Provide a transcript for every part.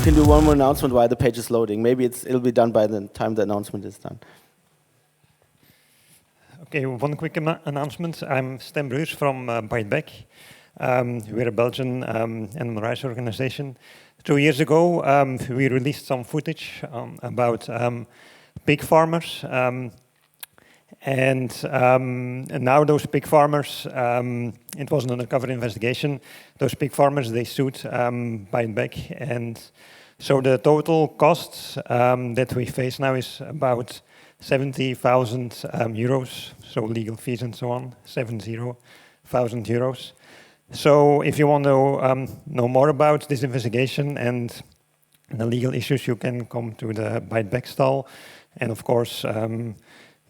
can do one more announcement while the page is loading. Maybe it'll be done by the time the announcement is done. Okay, one quick announcement. I'm Stem Bruurs from Bite Back. We're a Belgian animal rights organization. 2 years ago, we released some footage about pig farmers. And now those pig farmers, it was an undercover investigation. Those pig farmers, they sued Bite Back. And so the total costs that we face now is about 70,000 euros, so legal fees and so on, 70,000 euros. So if you want to know more about this investigation and the legal issues, you can come to the Bite Back stall. And of course,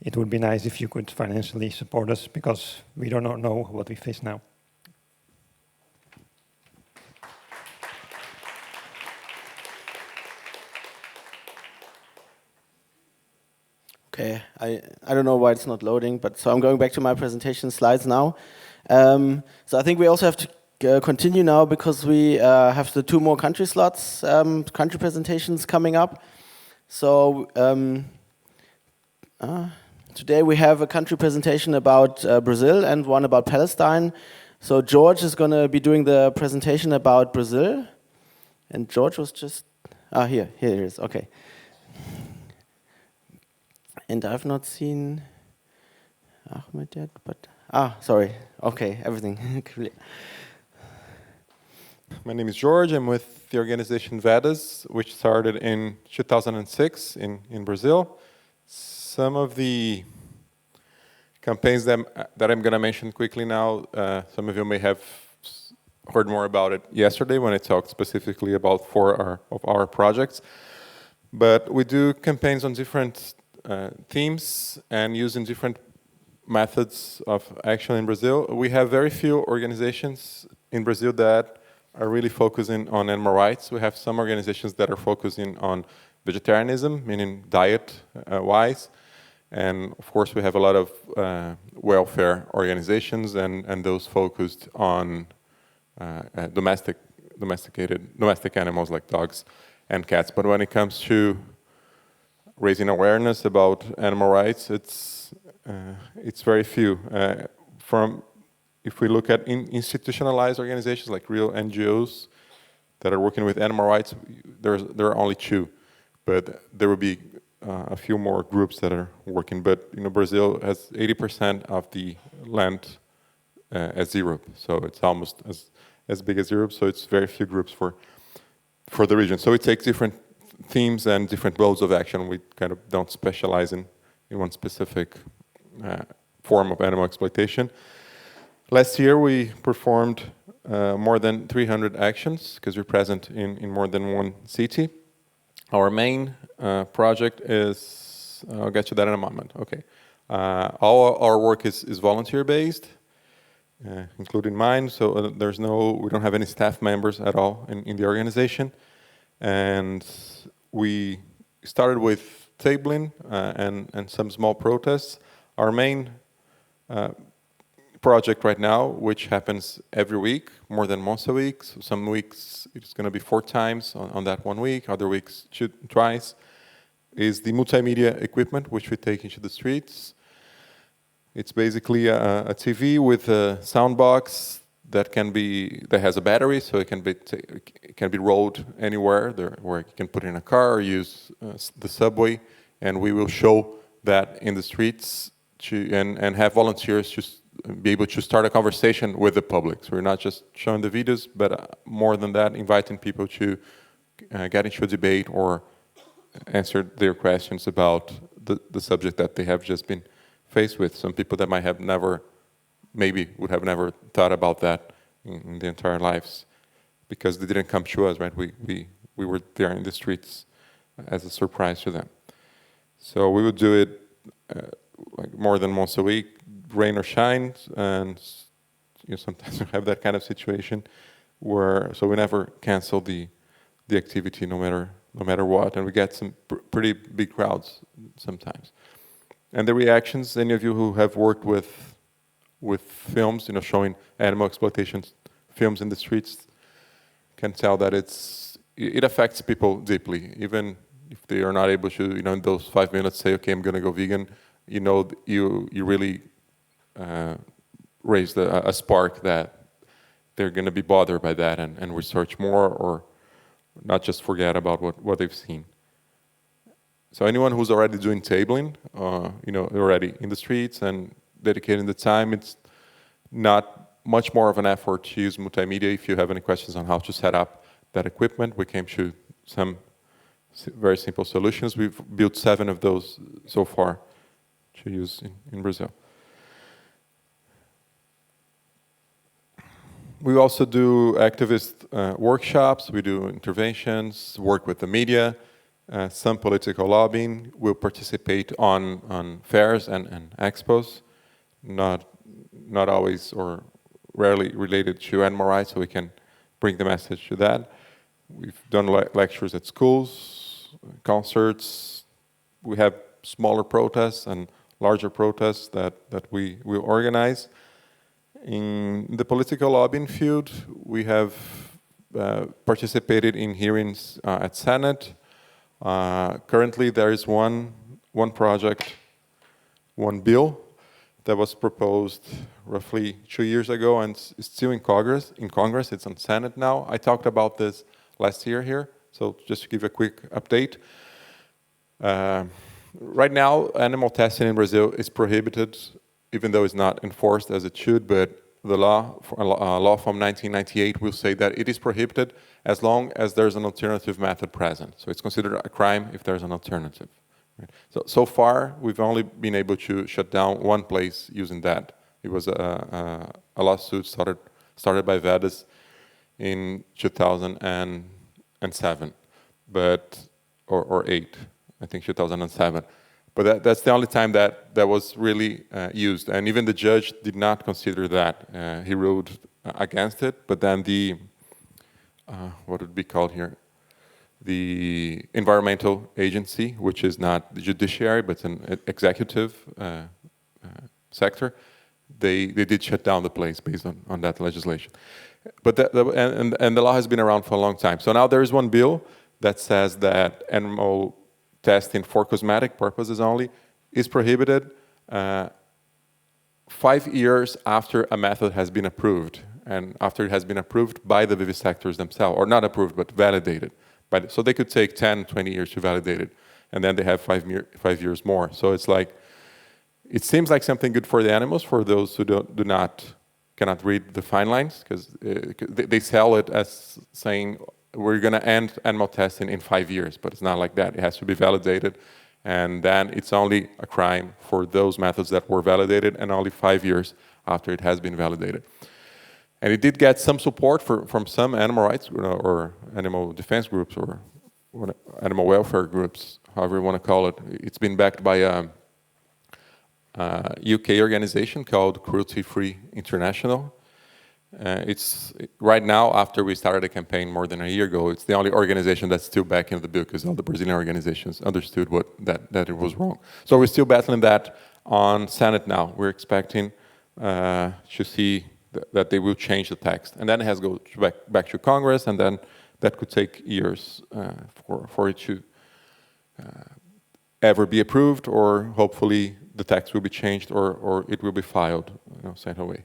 it would be nice if you could financially support us, because we do not know what we face now. Okay, I don't know why it's not loading, but so I'm going back to my presentation slides now. So I think we also have to continue now, because we have the 2 more country slots, country presentations coming up. So today we have a country presentation about Brazil and one about Palestine. So George is going to be doing the presentation about Brazil. And George was just, here it is, okay. And I've not seen Ahmed yet, but, sorry, okay, everything clear. My name is George. I'm with the organization VEDAS, which started in 2006 in Brazil. Some of the campaigns that I'm going to mention quickly now, some of you may have heard more about it yesterday when I talked specifically about 4 of our projects. But we do campaigns on different themes and using different methods of action in Brazil. We have very few organizations in Brazil that are really focusing on animal rights. We have some organizations that are focusing on vegetarianism, meaning diet-wise. And of course, we have a lot of welfare organizations and those focused on domestic animals like dogs and cats. But when it comes to raising awareness about animal rights, it's very few. If we look at institutionalized organizations like real NGOs that are working with animal rights, there are only 2, but there will be a few more groups that are working. But Brazil has 80% of the land as Europe, so it's almost as big as Europe. So it's very few groups for the region. So it takes different themes and different modes of action. We kind of don't specialize in one specific form of animal exploitation. Last year we performed more than 300 actions, because we're present in more than 1 city. Our main project is, I'll get to that in a moment, okay. All our work is volunteer-based, including mine, so we don't have any staff members at all in the organization. And we started with tabling and some small protests. Our main project right now, which happens every week, more than once a week. So some weeks it's going to be 4 times on that 1 week, other weeks twice, is the multimedia equipment which we take into the streets. It's basically a TV with a sound box that has a battery, so it can be rolled anywhere, where you can put it in a car or use the subway, and we will show that in the streets and have volunteers just be able to start a conversation with the public. So we're not just showing the videos, but more than that, inviting people to get into a debate or answer their questions about the subject that they have just been faced with. Some people that might have would have never thought about that in their entire lives, because they didn't come to us, right? We were there in the streets as a surprise to them. So we would do it like more than once a week, rain or shine, and sometimes we have that kind of situation so we never cancel the activity, no matter what, and we get some pretty big crowds sometimes. And the reactions, any of you who have worked with films, showing animal exploitation films in the streets, can tell that it's it affects people deeply, even if they are not able to, in those 5 minutes say, okay, I'm going to go vegan. You really raised a spark that they're going to be bothered by that and research more, or not just forget about what they've seen. So anyone who's already doing tabling, already in the streets and dedicating the time, it's not much more of an effort to use multimedia. If you have any questions on how to set up that equipment, we came to some very simple solutions. We've built 7 of those so far to use in Brazil. We also do activist workshops, we do interventions, work with the media, some political lobbying. We'll participate on fairs and expos, not always or rarely related to animal rights, so we can bring the message to that. We've done lectures at schools, concerts. We have smaller protests and larger protests that we will organize. In the political lobbying field, we have participated in hearings at Senate. Currently, there is one project, one bill that was proposed roughly 2 years ago and is still in Congress. It's on Senate now. I talked about this last year here, so just to give a quick update. Right now, animal testing in Brazil is prohibited, even though it's not enforced as it should, but the law from 1998 will say that it is prohibited as long as there's an alternative method present. So it's considered a crime if there's an alternative. Right? So far, we've only been able to shut down one place using that. It was a lawsuit started by Vedas in 2007, or 8, I think 2007. But that's the only time that was really used. And even the judge did not consider that. He ruled against it, but then what would be called here? The environmental agency, which is not the judiciary, but an executive sector, they did shut down the place based on that legislation. But and the law has been around for a long time. So now there is one bill that says that animal testing for cosmetic purposes only is prohibited 5 years after a method has been approved, and after it has been approved by the vivisectors themselves, or not approved, but validated. So they could take 10, 20 years to validate it, and then they have 5 years more. So it's like, it seems like something good for the animals, for those who cannot read the fine lines, because they sell it as saying, we're going to end animal testing in 5 years, but it's not like that. It has to be validated, and then it's only a crime for those methods that were validated, and only 5 years after it has been validated. And it did get some support from some animal rights or animal defense groups or animal welfare groups, however you want to call it. It's been backed by a UK organization called Cruelty Free International. It's right now, after we started a campaign more than a year ago, it's the only organization that's still backing the bill, because all the Brazilian organizations understood that it was wrong. So we're still battling that on Senate now. We're expecting to see that they will change the text, and then it has to go back to Congress, and then that could take years for it to ever be approved, or hopefully the text will be changed, or it will be filed, sent away.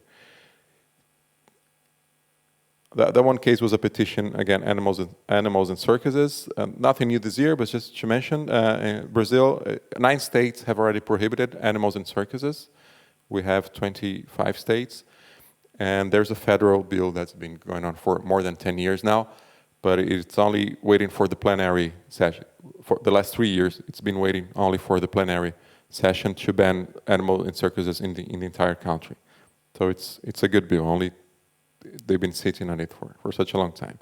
The one case was a petition, again, animals in circuses. Nothing new this year, but just to mention, in Brazil, 9 states have already prohibited animals in circuses. We have 25 states, and there's a federal bill that's been going on for more than 10 years now, but it's only waiting for the plenary session. For the last 3 years, it's been waiting only for the plenary session to ban animals in circuses in the entire country. So it's a good bill, only they've been sitting on it for such a long time.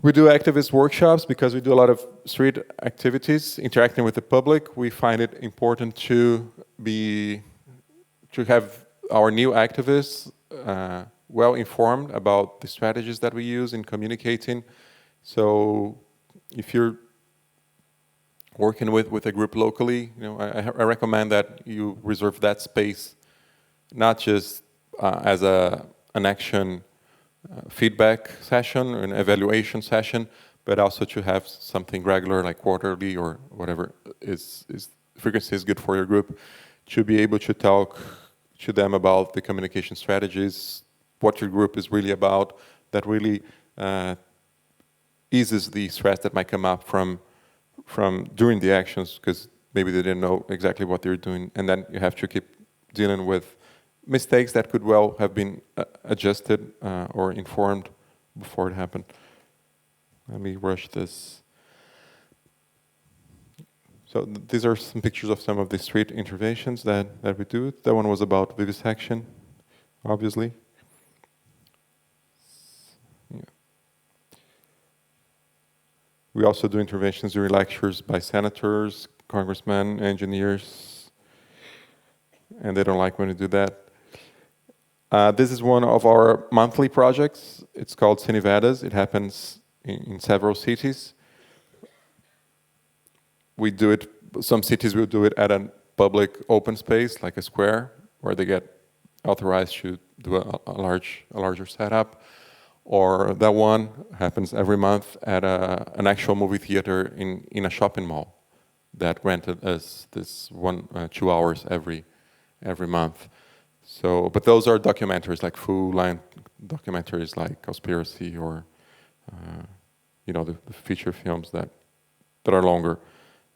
We do activist workshops because we do a lot of street activities, interacting with the public. We find it important to have our new activists well informed about the strategies that we use in communicating. So if you're working with a group locally, I recommend that you reserve that space, not just as an action feedback session, an evaluation session, but also to have something regular like quarterly or whatever is frequency is good for your group, to be able to talk to them about the communication strategies, what your group is really about, that really eases the stress that might come up from during the actions, because maybe they didn't know exactly what they're doing, and then you have to keep dealing with mistakes that could well have been adjusted or informed before it happened. Let me rush this. So these are some pictures of some of the street interventions that we do. That one was about vivisection, obviously. Yeah. We also do interventions during lectures by senators, congressmen, engineers, and they don't like when we do that. This is one of our monthly projects. It's called Cine Vedas. It happens in several cities. We do it, some cities will do it at a public open space, like a square, where they get authorized to do a larger setup. Or that one happens every month at an actual movie theater in a shopping mall that rented us this 2 hours every month. So, but those are documentaries, like full-length documentaries like Conspiracy or, the feature films that are longer.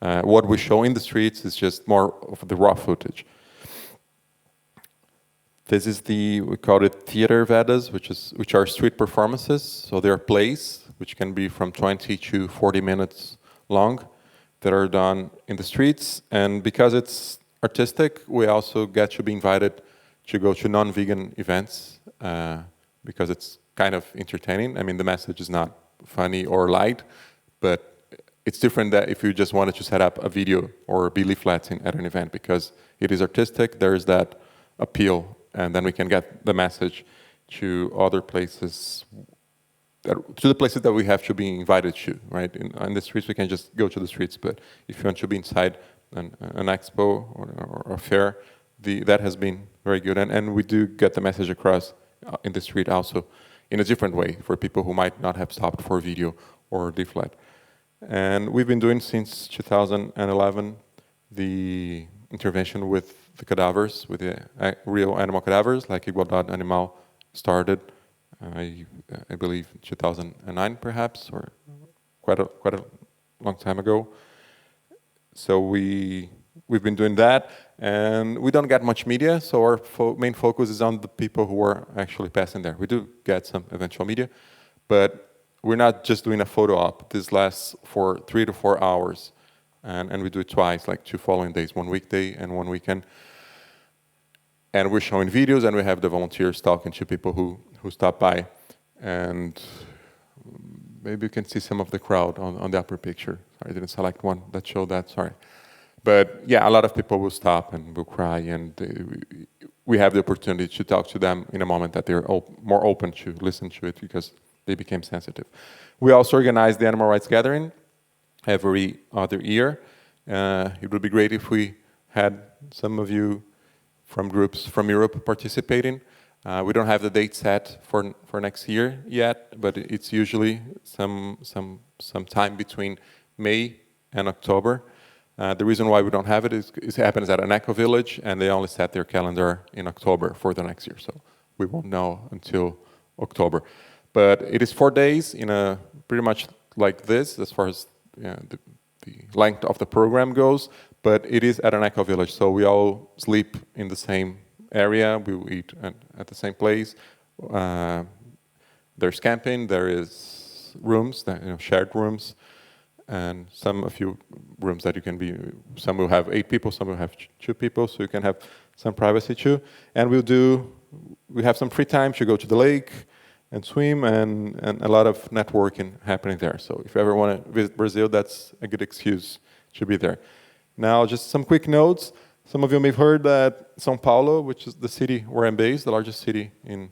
What we show in the streets is just more of the raw footage. This is we call it theater Vedas, which are street performances. So they are plays, which can be from 20 to 40 minutes long, that are done in the streets. And because it's artistic, we also get to be invited to go to non-vegan events because it's kind of entertaining. I mean, the message is not funny or light, but it's different that if you just wanted to set up a video or be leafleting at an event, because it is artistic, there is that appeal, and then we can get the message to other places, to the places that we have to be invited to, right? In the streets, we can just go to the streets, but if you want to be inside an expo or a fair, that has been very good, and we do get the message across in the street also in a different way for people who might not have stopped for video or leaflet. And we've been doing since 2011 the intervention with the cadavers, with the real animal cadavers, like Igualdade Animal started, I believe, 2009 perhaps, or quite a long time ago. So we've been doing that, and we don't get much media, so our main focus is on the people who are actually passing there. We do get some eventual media, but we're not just doing a photo op. This lasts for 3 to 4 hours, and we do it twice, like 2 following days, 1 weekday and 1 weekend. And we're showing videos, and we have the volunteers talking to people who stop by. And maybe you can see some of the crowd on the upper picture. Sorry, I didn't select one that showed that, sorry. But yeah, a lot of people will stop and will cry, and we have the opportunity to talk to them in a moment that they're more open to listen to it, because they became sensitive. We also organize the Animal Rights Gathering every other year. It would be great if we had some of you from groups from Europe participating. We don't have the date set for next year yet, but it's usually some time between May and October. The reason why we don't have it is it happens at an eco village, and they only set their calendar in October for the next year, so we won't know until October. But it is 4 days in a pretty much like this, as far as the length of the program goes, but it is at an eco village, so we all sleep in the same area, we eat at the same place. There's camping, there is rooms, shared rooms, and a few rooms that you can be, some will have 8 people, some will have 2 people, so you can have some privacy too. And we have some free time to go to the lake and swim, and a lot of networking happening there. So if you ever want to visit Brazil, that's a good excuse to be there. Now, just some quick notes. Some of you may have heard that São Paulo, which is the city where I'm based, the largest city in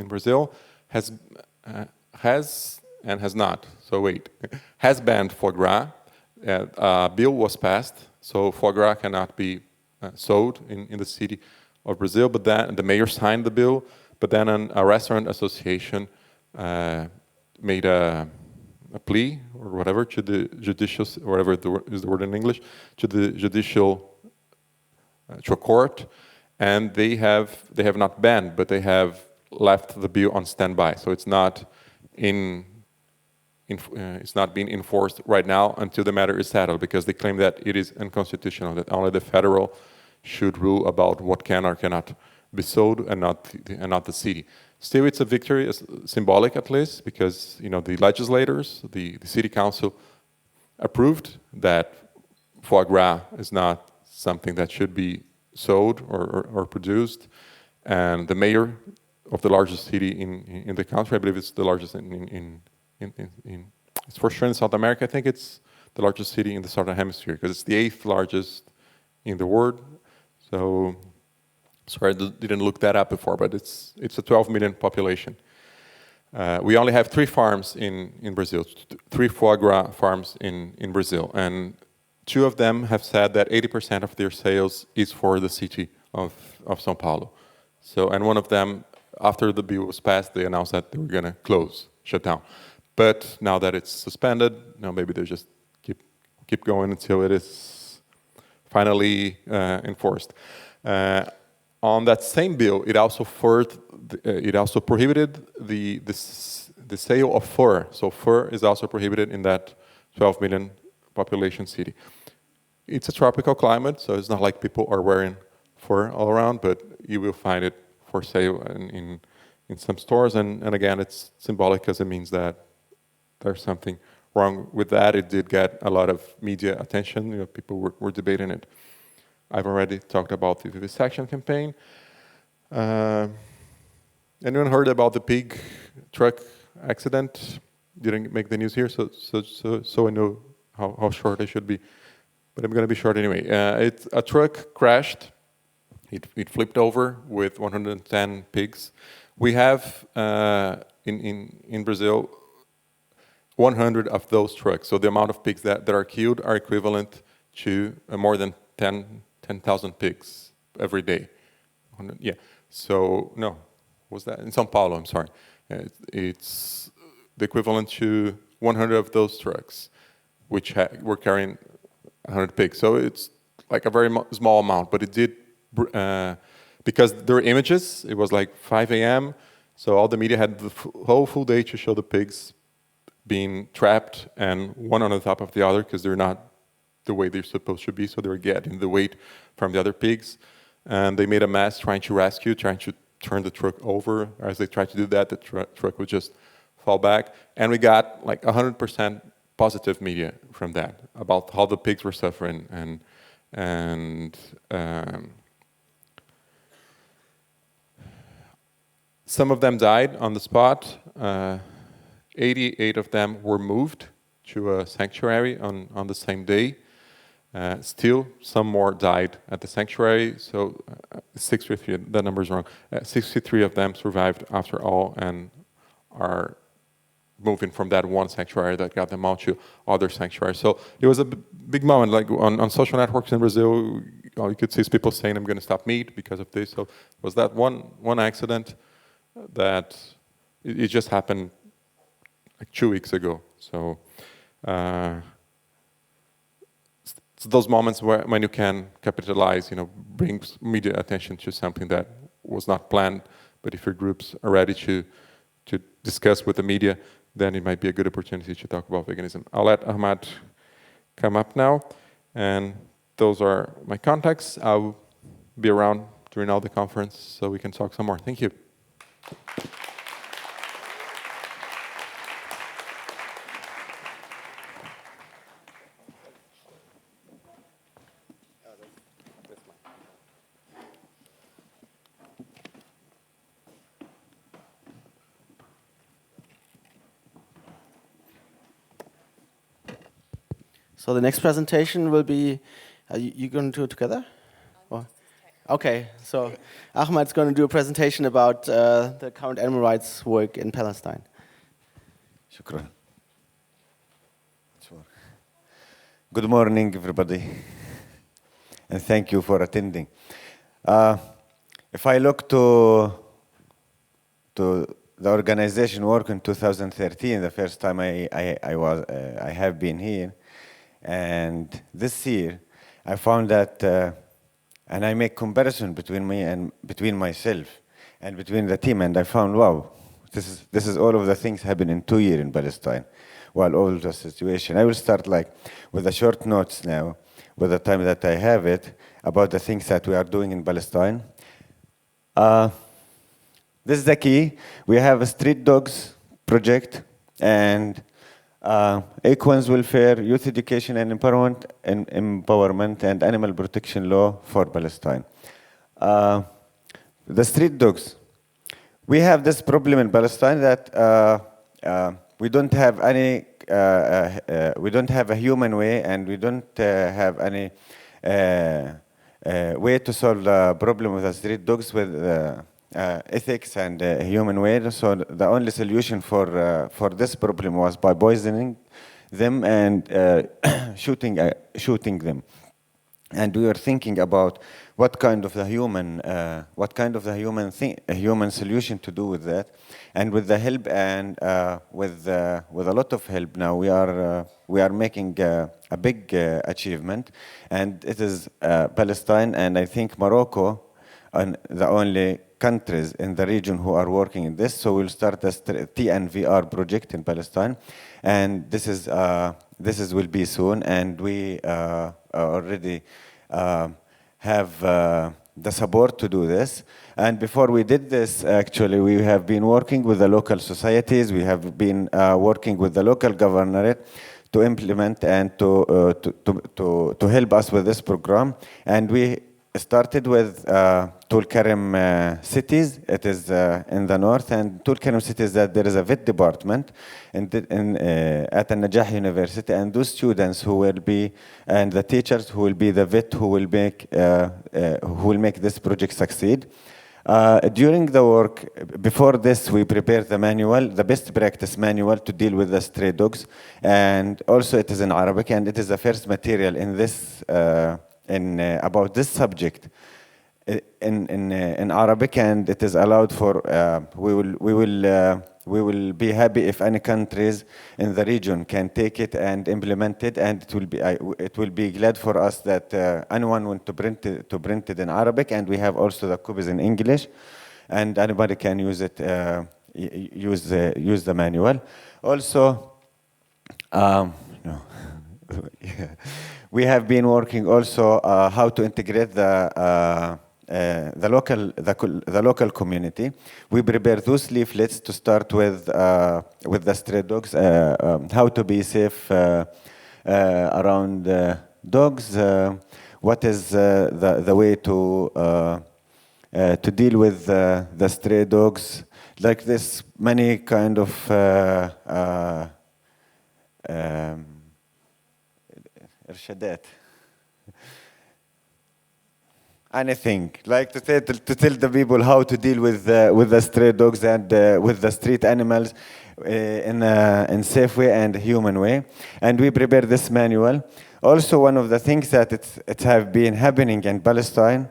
Brazil, has and has not. So wait, has banned foie gras. A bill was passed, so foie gras cannot be sold in the city of Brazil. But then the mayor signed the bill. But then a restaurant association made a plea or whatever to the judicial, or whatever is the word in English, to the judicial, to a court, and they have not banned, but they have left the bill on standby. So it's not it's not being enforced right now until the matter is settled, because they claim that it is unconstitutional, that only the federal should rule about what can or cannot be sold, and not the city. Still, it's a victory, it's symbolic at least, because the legislators, the city council, approved that foie gras is not something that should be sold or produced, and the mayor of the largest city in the country, I believe it's the largest it's for sure in South America. I think it's the largest city in the Southern Hemisphere, because it's the 8th largest in the world. So, sorry, I didn't look that up before, but it's a 12 million population. We only have 3 farms in Brazil, 3 foie gras farms in Brazil, and 2 of them have said that 80% of their sales is for the city of São Paulo. So, and one of them, after the bill was passed, they announced that they were going to shut down. But now that it's suspended, maybe they just keep going until it is finally enforced. On that same bill, it also prohibited the sale of fur. So fur is also prohibited in that 12 million population city. It's a tropical climate, so it's not like people are wearing fur all around, but you will find it for sale in some stores. And again, it's symbolic, because it means that there's something wrong with that. It did get a lot of media attention. People were debating it. I've already talked about the vivisection campaign. Anyone heard about the pig truck accident? Didn't make the news here, so I know how short I should be. But I'm going to be short anyway. A truck crashed. It flipped over with 110 pigs. We have in Brazil 100 of those trucks. So the amount of pigs that are killed are equivalent to more than 10,000 pigs every day. Yeah. So no, was that in São Paulo? I'm sorry. It's the equivalent to 100 of those trucks, which were carrying 100 pigs. So it's like a very small amount, but it did, because there were images. It was like 5 a.m., so all the media had the whole full day to show the pigs being trapped, and one on the top of the other, because they're not the way they're supposed to be, so they were getting the weight from the other pigs. And they made a mess trying to turn the truck over. As they tried to do that, the truck would just fall back. And we got like 100% positive media from that, about how the pigs were suffering. And some of them died on the spot. 88 of them were moved to a sanctuary on the same day. Still, some more died at the sanctuary, so 63, that number is wrong. 63 of them survived after all, and are moving from that one sanctuary that got them out to other sanctuaries. So it was a big moment, like on social networks in Brazil, you could see people saying, I'm going to stop meat because of this. So it was that one accident that it just happened like 2 weeks ago. So it's those moments when you can capitalize, bring media attention to something that was not planned, but if your groups are ready to discuss with the media, then it might be a good opportunity to talk about veganism. I'll let Ahmad come up now, and those are my contacts. I'll be around during all the conference so we can talk some more. Thank you. So the next presentation will be, you going to do it together? Or? Okay, so Ahmad's going to do a presentation about the current animal rights work in Palestine. Shukran. Sure. Good morning, everybody, and thank you for attending. If I look to the organization worked in 2013, the first time I have been here. And this year, I found that, and I make comparison between me and between myself and between the team, and I found, wow, this is all of the things happen in 2 years in Palestine, while all the situation. I will start like with the short notes now, with the time that I have it, about the things that we are doing in Palestine. This is the key. We have a street dogs project and equines welfare, youth education and empowerment and animal protection law for Palestine. The street dogs. We have this problem in Palestine that we don't have any, we don't have a human way, and we don't have any way to solve the problem with the street dogs with ethics and human way. So the only solution for this problem was by poisoning them and shooting them. And we were thinking about what kind of the human solution to do with that. And with the help and with a lot of help now, we are making a big achievement, and it is Palestine and I think Morocco are the only countries in the region who are working in this. So we'll start the TNVR project in Palestine, and this will be soon, and we already have the support to do this. And before we did this, actually, we have been working with the local societies. We have been working with the local governorate to implement and to help us with this program. And we started with Tulkarem cities. It is in the north, and Tulkarem cities that there is a vet department at Al-Najah University, and those students who will be, and the teachers who will be the vet who will make this project succeed. During the work, before this, we prepared the manual, the best practice manual to deal with the stray dogs, and also it is in Arabic, and it is the first material in this about this subject in Arabic, and it is allowed for. We will be happy if any countries in the region can take it and implement it, and it will be glad for us that anyone want to print it in Arabic, and we have also the copies in English, and anybody can use it. Use the manual. Also, no. We have been working also how to integrate the local community. We prepare those leaflets to start with the stray dogs, how to be safe around dogs, what is the way to deal with the stray dogs, like this many kind of irshadat. Anything, like to tell the people how to deal with the stray dogs and with the street animals in safe way and human way. And we prepare this manual. Also, one of the things that it have been happening in Palestine,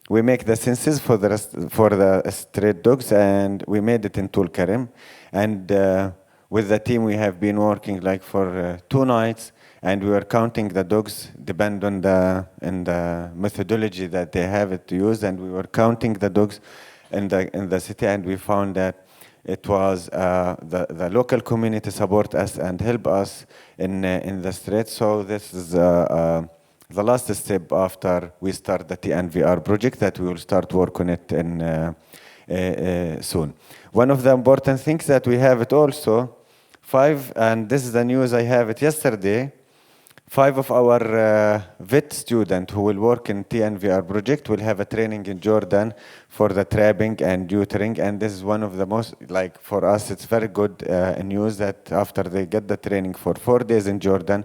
we make the census for the stray dogs, and we made it in Tulkarem. And with the team, we have been working like for 2 nights. And we were counting the dogs, depend on the methodology that they have to use. And we were counting the dogs in the city, and we found that it was the local community support us and help us in the streets. So this is the last step after we start the TNVR project that we will start work on it soon. One of the important things that we have it also, 5, and this is the news I have it yesterday. 5 of our vet students who will work in TNVR project will have a training in Jordan for the trapping and neutering, and this is one of the most, like for us, it's very good news that after they get the training for 4 days in Jordan,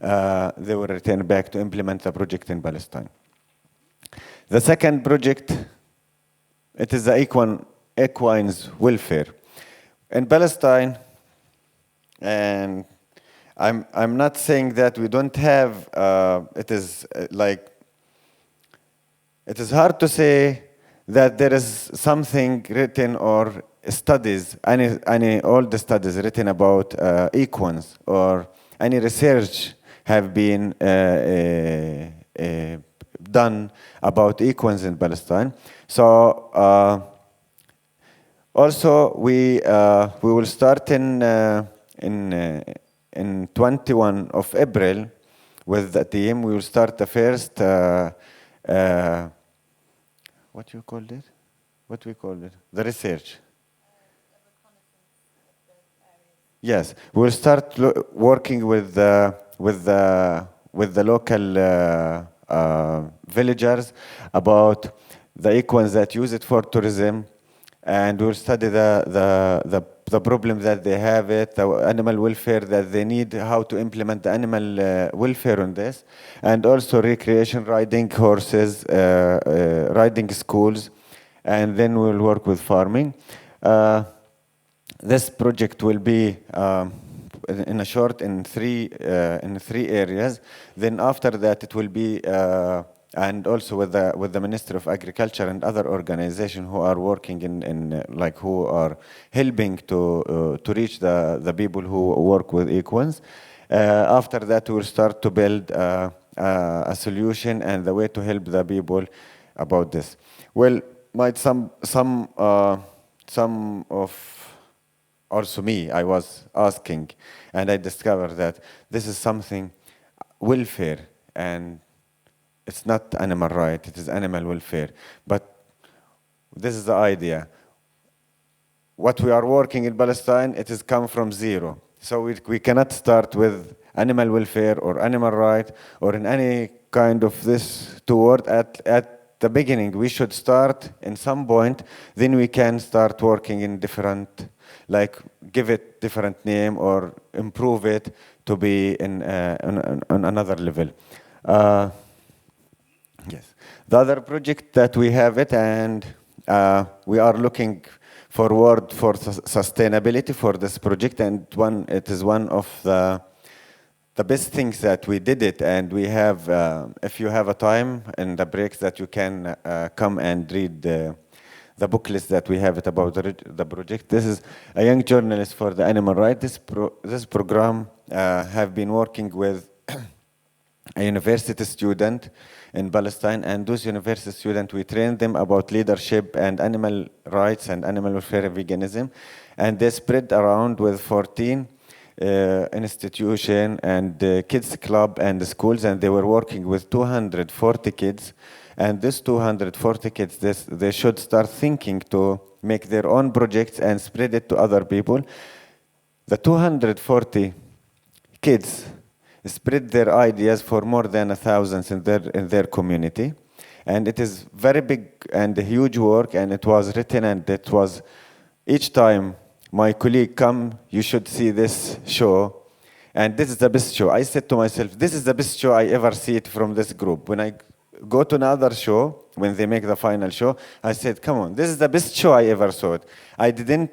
they will return back to implement the project in Palestine. The second project, it is the equines welfare. In Palestine, and I'm not saying that we don't have, it is hard to say that there is something written or studies, all the studies written about equans or any research have been done about equans in Palestine. So also we will start in 21 of April with the team. We will start the first what you called it? What we called it? The research. Yes, we'll start working with the local villagers about the equans that use it for tourism, and we'll study the problem that they have, the animal welfare that they need, how to implement the animal welfare on this, and also recreation, riding horses, riding schools, and then we'll work with farming. This project will be in three areas. Then after that, it will be and also with the Ministry of Agriculture and other organizations who are working who are helping to reach the people who work with equans. After that, we'll start to build a solution and the way to help the people about this. Well, some of also me, I was asking, and I discovered that this is something welfare, and it's not animal right, it is animal welfare. But this is the idea. What we are working in Palestine, it has come from zero. So we cannot start with animal welfare or animal right or in any kind of this toward at the beginning. We should start in some point, then we can start working in different, like give it different name or improve it to be on another level. Yes. The other project that we have it, and we are looking forward for sustainability for this project, and it is one of the best things that we did it, and we have, if you have a time in the breaks that you can come and read the booklets that we have it about the project. This is a young journalist for the animal rights. This program have been working with a university student in Palestine, and those university students, we train them about leadership and animal rights and animal welfare and veganism, and they spread around with 14 institution and kids club and the schools, and they were working with 240 kids, and these 240 kids, they should start thinking to make their own projects and spread it to other people. The 240 kids spread their ideas for more than 1,000 in their community, and it is very big and a huge work, and it was written, and it was each time my colleague come, you should see this show, and this is the best show. I said to myself, this is the best show I ever see it from this group. When I go to another show, when they make the final show, I said, come on, this is the best show I ever saw it. I couldn't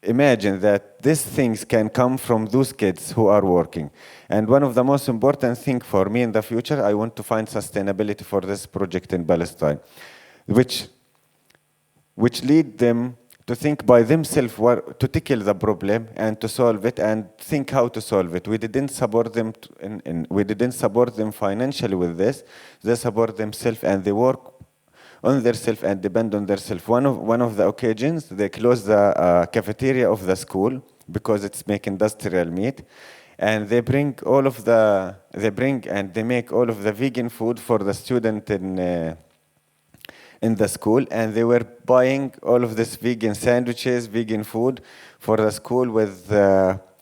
imagine that these things can come from those kids who are working. And one of the most important things for me in the future, I want to find sustainability for this project in Palestine, which lead them to think by themselves to tackle the problem and to solve it and think how to solve it. We didn't support them we didn't support them financially with this. They support themselves and they work on themselves and depend on themselves. One of the occasions, they closed the cafeteria of the school because it's making industrial meat, and they make all of the vegan food for the student in the school, and they were buying all of this vegan sandwiches, vegan food for the school with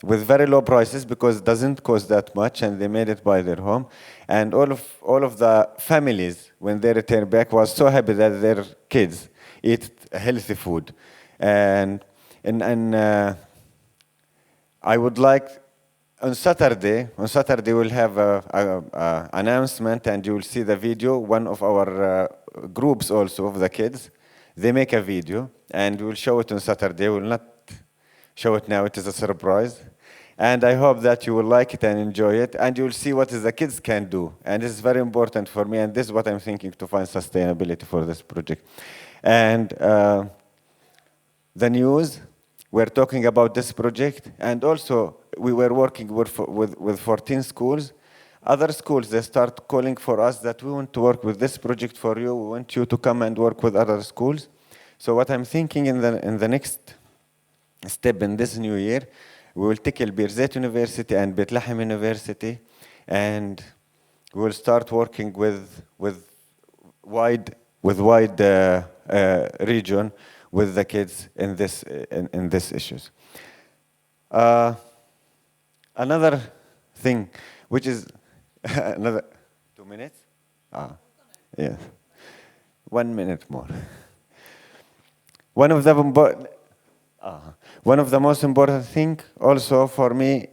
very low prices because it doesn't cost that much, and they made it by their home. And all of the families, when they returned back, was so happy that their kids eat healthy food. And I would like on Saturday we'll have a announcement, and you will see the video. One of our groups also of the kids, they make a video, and we'll show it on Saturday. We'll not show it now, it is a surprise. And I hope that you will like it and enjoy it, and you will see what the kids can do. And this is very important for me, and this is what I'm thinking to find sustainability for this project. And the news were talking about this project, and also we were working with 14 schools. Other schools, they start calling for us that we want to work with this project for you. We want you to come and work with other schools. So what I'm thinking in the next step in this new year, we will tackle Birzeit University and Beit Lahem University, and we will start working with wide region with the kids in this issues. Another thing, which is another 2 minutes? Yes. 1 minute more. One of the most important thing also for me,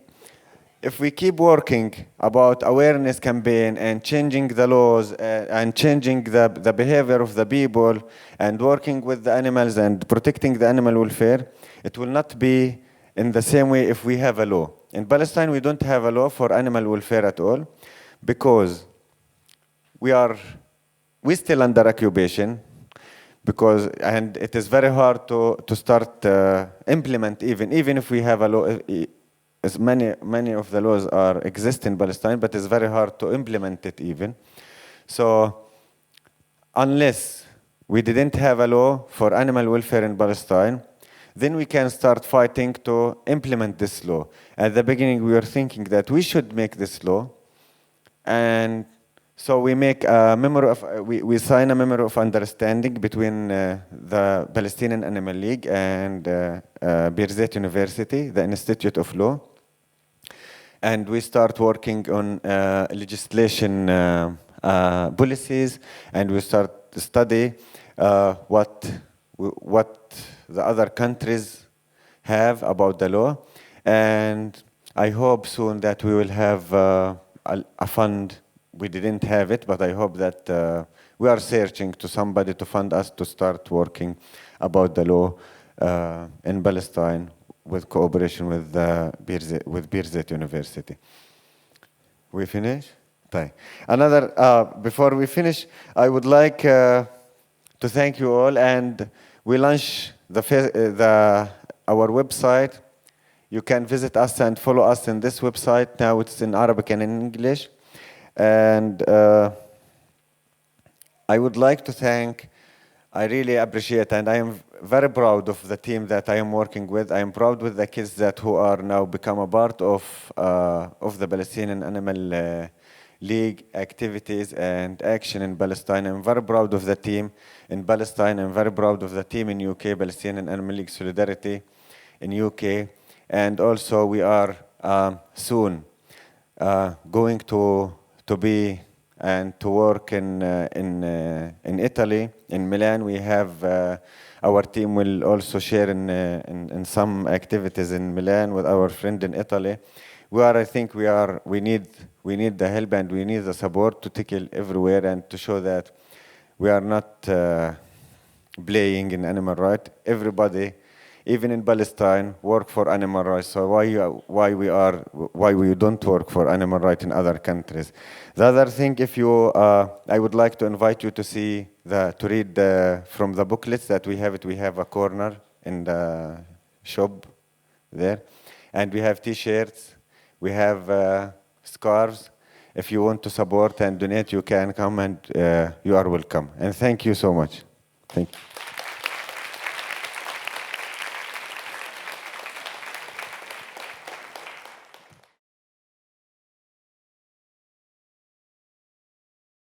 if we keep working about awareness campaign and changing the laws and changing the behavior of the people and working with the animals and protecting the animal welfare, it will not be in the same way if we have a law. In Palestine, we don't have a law for animal welfare at all because we still under occupation, and it is very hard to start implement even if we have a law. As many of the laws exist in Palestine, but it's very hard to implement it even. So unless we didn't have a law for animal welfare in Palestine, then we can start fighting to implement this law. At the beginning, we were thinking that we should make this law, and so we make we sign a memorandum of understanding between the Palestinian Animal League and Birzeit University, the Institute of Law. And we start working on legislation policies, and we start to study what the other countries have about the law. And I hope soon that we will have a fund. We didn't have it, but I hope that we are searching to somebody to fund us to start working about the law in Palestine, with cooperation with Birzeit University. We finish? Before we finish, I would like to thank you all, and we launch our website. You can visit us and follow us in this website. Now it's in Arabic and in English. And I would like to thank, I really appreciate, and I am very proud of the team that I am working with. I am proud with the kids who are now become a part of the Palestinian Animal League activities and action in Palestine. I'm very proud of the team in Palestine. I'm very proud of the team in UK, Palestinian Animal League Solidarity in UK. And also we are soon going to be and to work in Italy, in Milan. We have our team will also share in some activities in Milan with our friend in Italy. I think we need the help and we need the support to tackle everywhere and to show that we are not playing in animal rights. Everybody, even in Palestine, work for animal rights. So why we don't work for animal rights in other countries? The other thing, I would like to invite you to read from the booklets that we have. We have a corner in the shop there, and we have T-shirts, we have scarves. If you want to support and donate, you can come, and you are welcome. And thank you so much. Thank you.